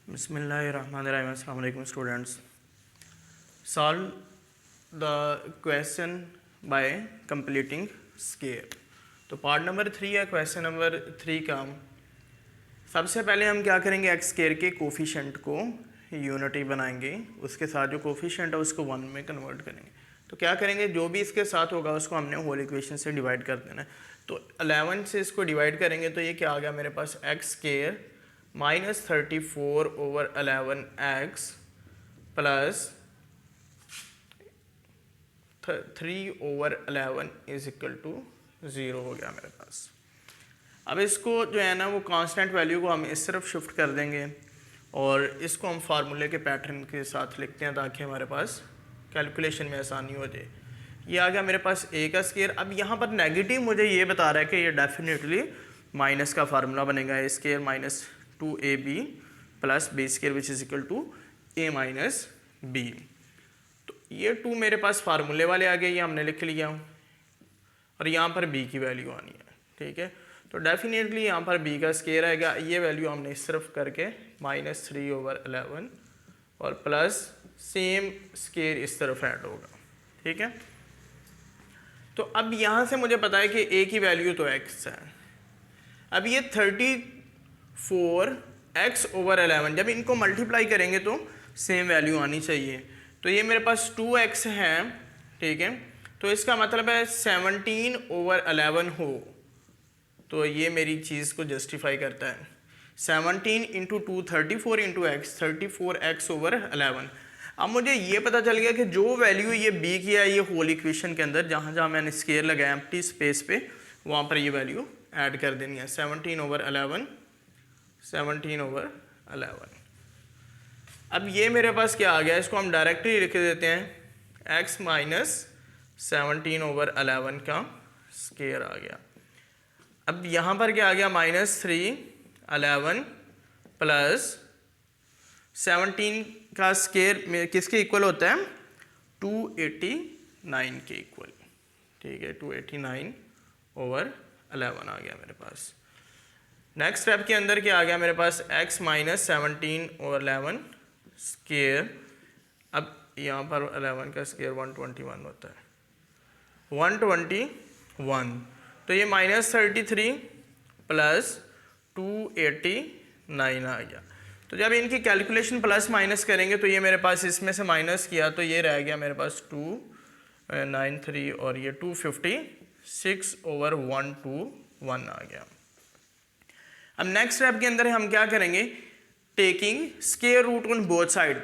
बिस्मिल्लाहिर्रहमानिर्रहीम। अस्सलाम वालेकुम students. Solve the question by completing square. तो पार्ट नंबर 3 है क्वेश्चन नंबर 3 का। सबसे पहले हम क्या करेंगे, एक्स स्केयर के कोफिशिएंट को यूनिटी बनाएंगे, उसके साथ जो कोफिशिएंट है उसको 1 में कन्वर्ट करेंगे। तो क्या करेंगे, जो भी इसके साथ होगा उसको हमने होल इक्वेशन से डिवाइड कर देना है। तो 11 से इसको डिवाइड करेंगे तो ये क्या आ गया मेरे पास, X square -34/11x plus 3/11 is equal to 0 हो गया मेरे पास। अब इसको जो है ना वो कांस्टेंट वैल्यू को हम इस तरफ शिफ्ट कर देंगे और इसको हम फार्मूले के पैटर्न के साथ लिखते हैं ताकि हमारे पास कैलकुलेशन में आसानी हो जाए। ये आ गया मेरे पास ए का स्केयर। अब यहाँ पर नेगेटिव मुझे ये बता रहा है कि ये डेफिनेटली माइनस का फार्मूला बनेगा, A square minus 2ab plus B square which is equal to a minus B. तो ये 2 मेरे पास फार्मूले वाले आ गए, ये हमने लिख लिया और यहाँ पर b की वैल्यू आनी है। ठीक है, तो डेफिनेटली यहाँ पर b का स्केयर आएगा, ये वैल्यू हमने इस तरफ करके -3/11 और प्लस सेम स्केयर इस तरफ ऐड होगा। ठीक है, तो अब यहाँ से मुझे पता है कि a की वैल्यू तो x है। अब ये 34x/11 जब इनको मल्टीप्लाई करेंगे तो सेम वैल्यू आनी चाहिए। तो ये मेरे पास 2x है। ठीक है, तो इसका मतलब है 17/11 हो, तो ये मेरी चीज़ को जस्टिफाई करता है। 17 × 2 34 × x 34x/11। अब मुझे ये पता चल गया कि जो वैल्यू ये b की है, ये होल इक्वेशन के अंदर जहाँ जहाँ मैंने स्केयर लगाया एम्प्टी स्पेस पे, वहाँ पर ये वैल्यू ऐड कर देनी है। 17/11 17/11। अब ये मेरे पास क्या आ गया, इसको हम डायरेक्टली लिख देते हैं x माइनस 17/11 का स्केयर आ गया। अब यहाँ पर क्या आ गया, -3/11 प्लस 17 का स्केयर में किसके इक्वल होता है, 289 के इक्वल। ठीक है, 289/11 आ गया मेरे पास। नेक्स्ट स्टेप के अंदर क्या आ गया मेरे पास, x माइनस 17/11 स्केयर। अब यहाँ पर 11 का स्केयर 121 होता है, 121। तो ये -33 प्लस 289 आ गया। तो जब इनकी कैलकुलेशन प्लस माइनस करेंगे तो ये मेरे पास इसमें से माइनस किया तो ये रह गया मेरे पास 293 और ये 256/121 आ गया। अब नेक्स्ट स्टेप के अंदर हम क्या करेंगे, taking square root on both side.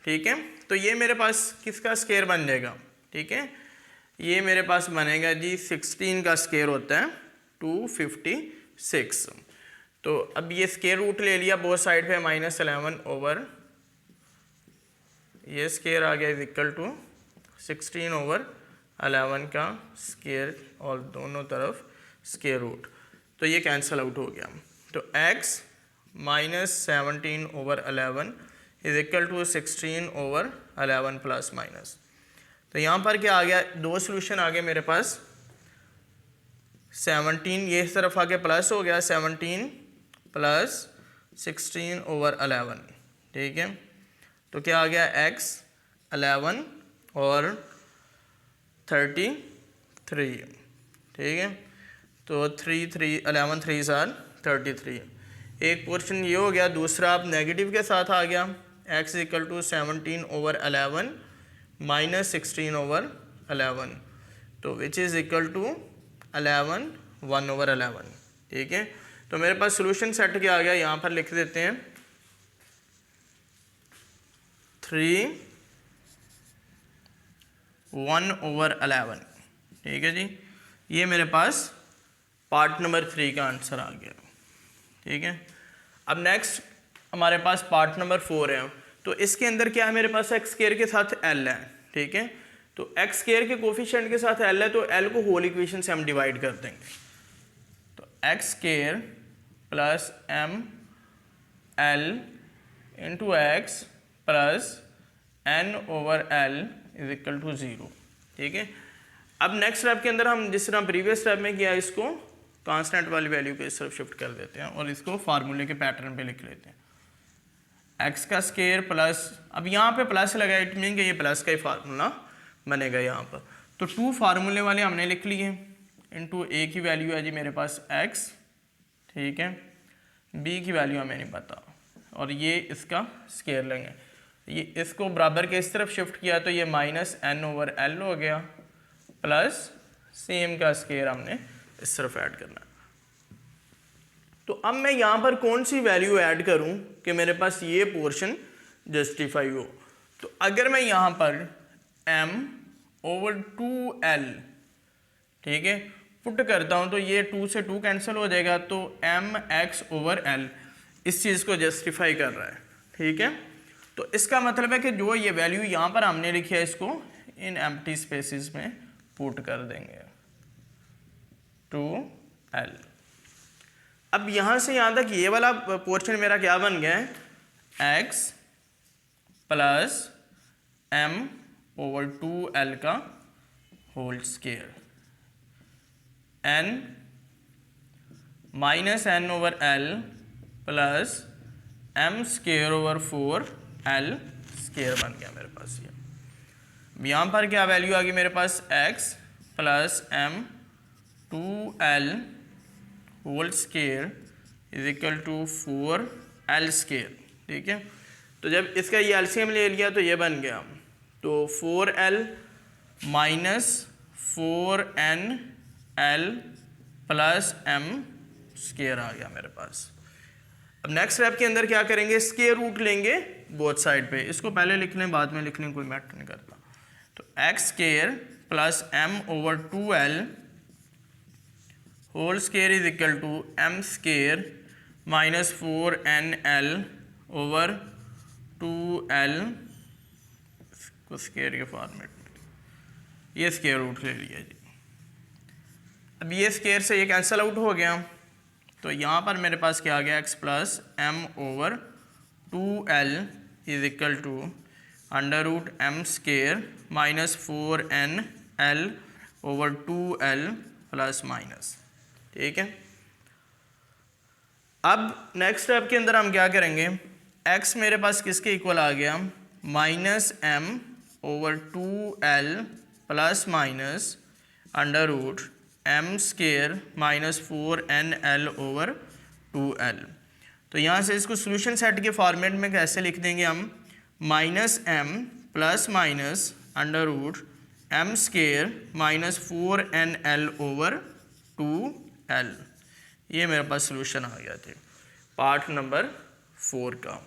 ठीक है, तो ये मेरे पास किसका स्केयर बन जाएगा। ठीक है, ये मेरे पास बनेगा जी 16 का स्केयर होता है 256। तो अब ये स्केयर रूट ले लिया बोथ साइड पे, -11 ये स्केयर आ गया इज इक्वल टू 16/11 का स्केयर और दोनों तरफ स्केयर रूट, तो ये कैंसिल आउट हो गया। तो x minus 17/11 is equal to 16/11 plus minus. तो यहाँ पर क्या आ गया, दो सोल्यूशन आ गए मेरे पास। 17 ये इस तरफ आके प्लस हो गया, 17 प्लस 16/11। ठीक है, तो क्या आ गया, x 11 और 33। ठीक है, तो 11 3 आर 33। एक पोर्शन ये हो गया, दूसरा आप नेगेटिव के साथ आ गया, x इक्वल टू 17/11 माइनस 16/11, तो विच इज़ इक्वल टू 11 1/11। ठीक है, तो मेरे पास सोल्यूशन सेट क्या आ गया, यहाँ पर लिख देते हैं 3 1/11। ठीक है जी, ये मेरे पास पार्ट नंबर 3 का आंसर आ गया। ठीक है, अब नेक्स्ट हमारे पास पार्ट नंबर 4 है। तो इसके अंदर क्या है, मेरे पास एक्स स्केयर के साथ एल है। ठीक है, तो एक्स स्केयर के कोफिशिएंट के साथ एल है, तो एल को होल इक्वेशन से हम डिवाइड कर देंगे। तो x square plus m l into x plus n/l is equal to 0। ठीक है, अब नेक्स्ट स्टेप के अंदर हम जिस तरह प्रीवियस स्टेप में किया, इसको कांस्टेंट वाली वैल्यू को इस तरफ शिफ्ट कर देते हैं और इसको फार्मूले के पैटर्न पे लिख लेते हैं। एक्स का स्केयर प्लस, अब यहाँ पे प्लस लगा, इट मीन कि ये प्लस का ही फार्मूला बनेगा यहाँ पर। तो 2 फार्मूले वाले हमने लिख लिए, इनटू ए की वैल्यू है जी मेरे पास x, ठीक है, b की वैल्यू हमें नहीं पता, और ये इसका स्केयर लेंगे। ये इसको बराबर के इस तरफ शिफ्ट किया तो ये -n/l हो गया, प्लस सेम का स्केयर हमने इस तरफ ऐड करना है। तो अब मैं यहाँ पर कौन सी वैल्यू ऐड करूँ कि मेरे पास ये पोर्शन जस्टिफाई हो। तो अगर मैं यहाँ पर m/2l, ठीक है, पुट करता हूँ तो ये 2 से 2 कैंसिल हो जाएगा, तो mx/l इस चीज़ को जस्टिफाई कर रहा है, ठीक है। तो इसका मतलब है कि जो ये वैल्यू यहाँ पर हमने लिखी है इसको इन एम्प्टी स्पेसिस में पुट कर देंगे 2l। अब यहाँ से यहाँ तक ये वाला पोर्शन मेरा क्या बन गया है, x प्लस m/2l का whole square, n -n/l plus m²/4l square बन गया मेरे पास ये। यहाँ पर क्या वैल्यू आ गई मेरे पास, x plus m/2l whole square is equal to 4l square, ठीक है। तो जब इसका ये एलसीएम ले लिया तो ये बन गया, तो 4l minus 4nl plus m square आ गया मेरे पास। अब नेक्स्ट स्टेप के अंदर क्या करेंगे, स्केयर रूट लेंगे बोथ साइड पे, इसको पहले लिख लें बाद में लिख लें, कोई मैटर नहीं करता। तो x square plus m/2l whole square is equal to m square minus 4nl over 2l को स्केयर के फॉर्मेट में, ये स्केयर रूट ले लिया जी। अब ये स्केयर से ये कैंसिल आउट हो गया, तो यहाँ पर मेरे पास क्या आ गया, x plus m/2l is equal to √m square minus 4nl over 2l plus minus, ठीक है। अब नेक्स्ट स्टेप के अंदर हम क्या करेंगे, x मेरे पास किसके इक्वल आ गया, -m/2l plus minus √m square minus 4nl over 2l। तो यहाँ से इसको सोल्यूशन सेट के फॉर्मेट में कैसे लिख देंगे हम, -m plus minus √m square minus 4nl over 2l। ये मेरे पास सोल्यूशन आ गया थे पार्ट नंबर 4 का।